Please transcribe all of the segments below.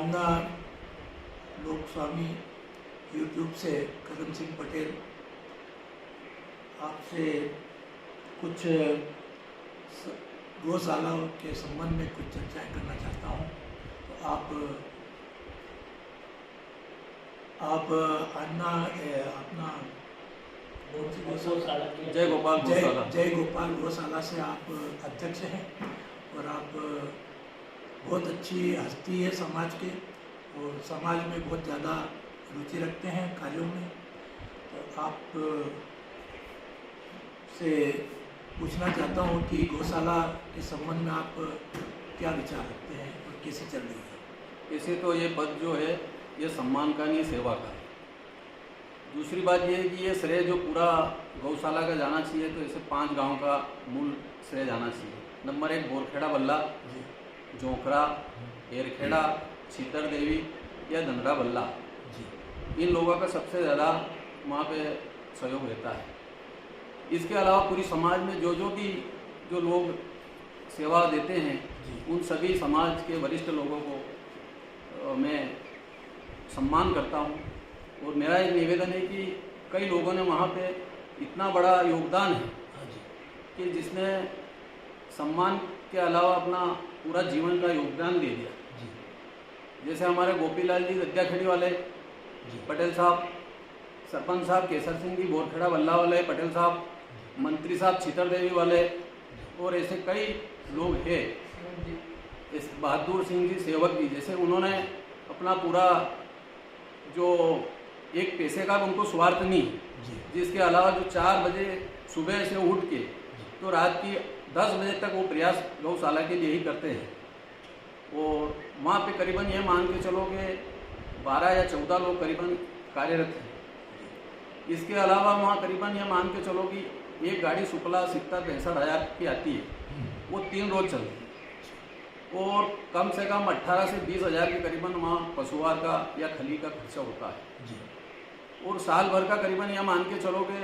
अन्ना लोक स्वामी यूट्यूब से करम सिंह पटेल आपसे कुछ गौशाला के संबंध में कुछ चर्चाएं करना चाहता हूं। तो आप अन्ना अपना जय गोपाल गौशाला जय गोपाल गौशाला से आप अध्यक्ष हैं और आप बहुत अच्छी हस्ती है समाज के और समाज में बहुत ज़्यादा रुचि रखते हैं कार्यों में। तो आप से पूछना चाहता हूँ कि गौशाला के संबंध में आप क्या विचार रखते हैं और कैसे चल रही है? ऐसे तो ये पद जो है ये सम्मान का नहीं, सेवा का है। दूसरी बात ये है कि ये श्रेय जो पूरा गौशाला का जाना चाहिए, तो ऐसे 5 गांव का मूल श्रेय जाना चाहिए। नंबर 1 बोरखेड़ा बल्ला, जोंखरा, एरखेड़ा, छीतर देवी या धनरा बल्ला, इन लोगों का सबसे ज़्यादा वहाँ पे सहयोग रहता है। इसके अलावा पूरी समाज में जो लोग सेवा देते हैं, उन सभी समाज के वरिष्ठ लोगों को मैं सम्मान करता हूँ। और मेरा एक निवेदन है कि कई लोगों ने वहाँ पे इतना बड़ा योगदान है कि जिसने सम्मान के अलावा अपना पूरा जीवन का योगदान दे दिया। जैसे हमारे गोपीलाल जी दद्याखेड़ी वाले पटेल साहब, सरपंच साहब केसर सिंह जी बोरखेड़ा बल्ला वाले पटेल साहब, मंत्री साहब छीतर देवी वाले, और ऐसे कई लोग हैं, इस बहादुर सिंह जी सेवक जी, जैसे उन्होंने अपना पूरा जो एक पैसे का उनको स्वार्थ नहीं, जिसके अलावा जो 4 बजे सुबह से उठ के तो रात की 10 बजे तक वो प्रयास गौशाला के लिए ही करते हैं। और वहाँ पे करीबन ये मान के चलो कि 12 या 14 लोग करीबन कार्यरत हैं। इसके अलावा वहाँ करीबन ये मान के चलो कि एक गाड़ी शुक्ला 70-65 की आती है, वो 3 रोज चलती है और कम से कम 18 से 20 हज़ार के करीबन वहाँ पशुआहार का या खली का खर्चा होता है। और साल भर का करीबन यह मान के चलो कि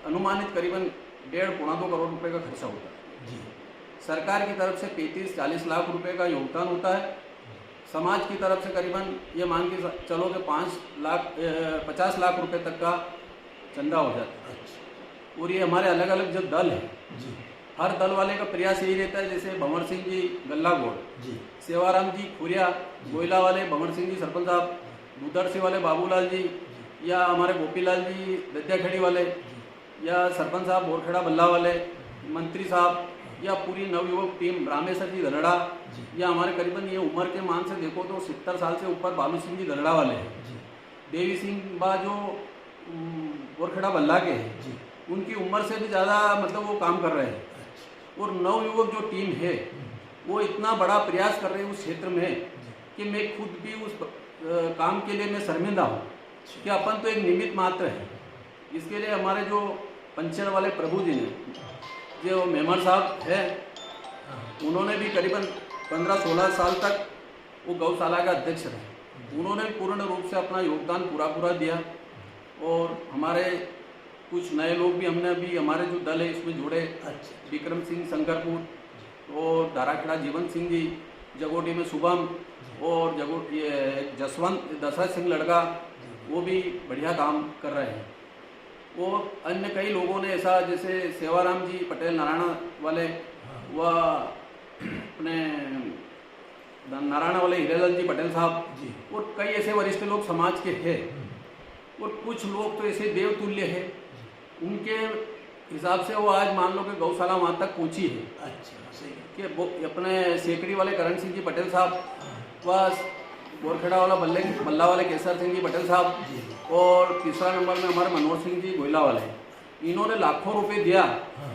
अनुमानित करीबन 1.5-2 करोड़ रुपए का खर्चा होता है। सरकार की तरफ से 35-40 लाख रुपए का योगदान होता है। समाज की तरफ से करीबन ये मान के चलो कि 50 लाख रुपए तक का चंदा हो जाता है। और ये हमारे अलग अलग जो दल हैं, हर दल वाले का प्रयास यही रहता है, जैसे भंवर सिंह जी गल्लागोड़, सेवाराम जी खुरिया गोयला वाले, भंवर सिंह जी सरपंच साहब, दूधरसी वाले बाबूलाल जी, या हमारे गोपीलाल जी दद्याखेड़ी वाले, या सरपंच साहब बोरखेड़ा बल्ला वाले, मंत्री साहब, या पूरी नवयुवक टीम रामेश्वर जी धनड़ा, या हमारे करीबन ये उम्र के मान से देखो तो 70 साल से ऊपर बालू सिंह जी धनड़ा वाले हैं। देवी सिंह बा जो बोरखेड़ा बल्ला के हैं, उनकी उम्र से भी ज़्यादा मतलब वो काम कर रहे हैं। और नवयुवक जो टीम है वो इतना बड़ा प्रयास कर रहे हैं उस क्षेत्र में कि मैं खुद भी उस काम के लिए मैं शर्मिंदा हूँ कि अपन तो एक निमित्त मात्र है। इसके लिए हमारे जो पंचर वाले प्रभु जी ने, जो मेमर साहब है, उन्होंने भी करीबन 15-16 साल तक वो गौशाला का अध्यक्ष रहे। उन्होंने पूर्ण रूप से अपना योगदान पूरा दिया। और हमारे कुछ नए लोग भी हमने अभी हमारे जो दल है इसमें जोड़े, विक्रम सिंह शंकरपुर और दाराखेड़ा जीवन सिंह जी, जगोटी में शुभम, और ये जसवंत दशरथ सिंह लड़का, वो भी बढ़िया काम कर रहे हैं। और अन्य कई लोगों ने ऐसा, जैसे सेवाराम जी पटेल नारायण वाले, व अपने नारायण वाले हीरेलाल जी पटेल साहब, और कई ऐसे वरिष्ठ लोग समाज के हैं। और कुछ लोग तो ऐसे देवतुल्य है, उनके हिसाब से वो आज मान लो कि गौशाला वहाँ तक पहुँची है। सही कि अपने सेकड़ी वाले करण सिंह जी पटेल साहब, व बोरखेड़ा वाला बल्ला वाले केसर सिंह जी पटेल साहब, और तीसरा नंबर में हमारे मनोहर सिंह जी गोयला वाले, इन्होंने लाखों रुपए दिया।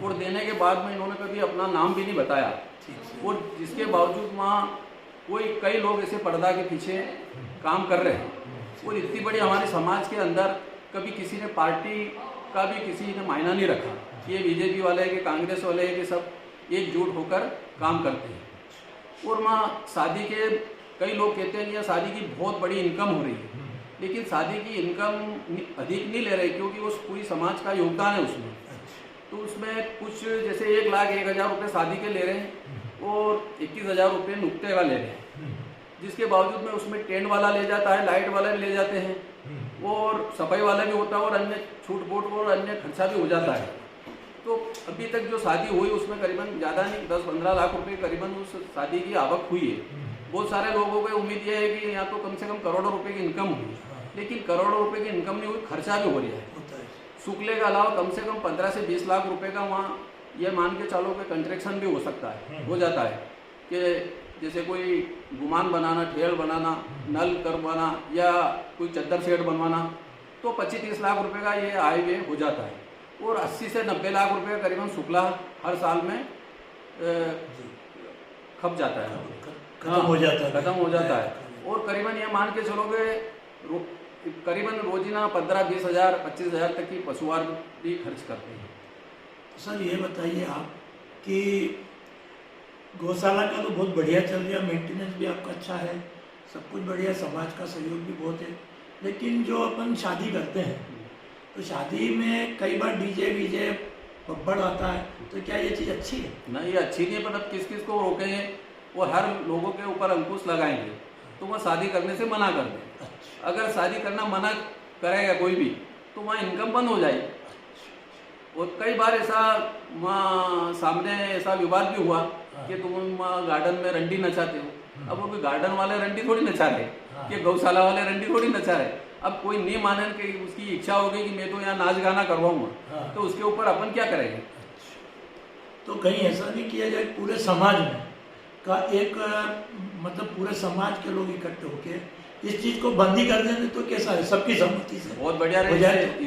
और देने के बाद में इन्होंने कभी अपना नाम भी नहीं बताया। और जिसके बावजूद वहाँ कई लोग ऐसे पर्दा के पीछे काम कर रहे हैं। और इतनी बड़ी हमारे समाज के अंदर कभी किसी ने पार्टी का भी किसी ने मायना नहीं रखा कि ये बीजेपी वाले है कि कांग्रेस वाले है कि सब एकजुट होकर काम करते हैं। और वहाँ शादी के कई लोग कहते हैं कि शादी की बहुत बड़ी इनकम हो रही है, लेकिन शादी की इनकम अधिक नहीं ले रहे क्योंकि उस पूरी समाज का योगदान है उसमें। तो उसमें कुछ जैसे 1,01,000 रुपये शादी के ले रहे हैं और 21,000 रुपये नुक्ते का ले रहे हैं, जिसके बावजूद में उसमें टेंट वाला ले जाता है, लाइट वाला भी ले जाते हैं, और सफाई वाला भी होता है, और अन्य छूट बूट और अन्य खर्चा भी हो जाता है। तो अभी तक जो शादी हुई उसमें करीबन ज़्यादा नहीं 10-15 लाख रुपए करीबन उस शादी की आवक हुई है। बहुत सारे लोगों को उम्मीद ये है कि यहाँ तो कम से कम करोड़ों रुपए की इनकम हुई, लेकिन करोड़ों रुपए की इनकम नहीं हुई, खर्चा भी हो रहा है। शुक्ले के अलावा कम से कम 15 से 20 लाख रुपए का वहाँ ये मान के चलो कि कंस्ट्रक्शन भी हो सकता है, हो जाता है कि जैसे कोई गुमान बनाना, ठेल बनाना, नल करवाना या कोई चद्दर सेट बनवाना, तो 25-30 लाख रुपए का ये आय व्यय हो जाता है। और 80 से 90 लाख रुपए का करीबन शुक्ला हर साल में खप जाता है, खत्म हो जाता है, खत्म हो जाता है। और करीबन ये मान के चलोगे करीबन रोजीना 15-20 हज़ार 25 हज़ार तक की पशुआहार भी खर्च करते हैं। सर ये बताइए आप कि गौशाला का तो बहुत बढ़िया चल रहा है, मेंटेनेंस भी आपका अच्छा है, सब कुछ बढ़िया, समाज का सहयोग भी बहुत है, लेकिन जो अपन शादी करते हैं तो शादी में कई बार डीजे वीजे पब्बड़ आता है, तो क्या ये चीज़ अच्छी है? नहीं, ये अच्छी नहीं है, पर अब किस किस को रोकेंगे, वो हर लोगों के ऊपर अंकुश लगाएंगे तो वह शादी करने से मना कर दें। अच्छा। अगर शादी करना मना करेगा कोई भी तो वहाँ इनकम बंद हो जाएगी। और कई बार ऐसा वहाँ सामने ऐसा विवाद भी हुआ कि तुम गार्डन में रंडी नचाते हो। अब वो कोई गार्डन वाले रंडी थोड़ी नचा रहे कि गौशाला वाले रंडी थोड़ी नचा रहे। अब कोई नहीं माने कि उसकी इच्छा होगी कि मैं तो यहाँ नाच गाना करवाऊंगा, तो उसके ऊपर अपन क्या करेंगे? तो कहीं ऐसा नहीं किया जाए पूरे समाज में का एक मतलब पूरे समाज के लोग इकट्ठे होके इस चीज़ को बंदी कर देंगे तो कैसा है, सबकी सहमति से बहुत बढ़िया हो जाए? रहे।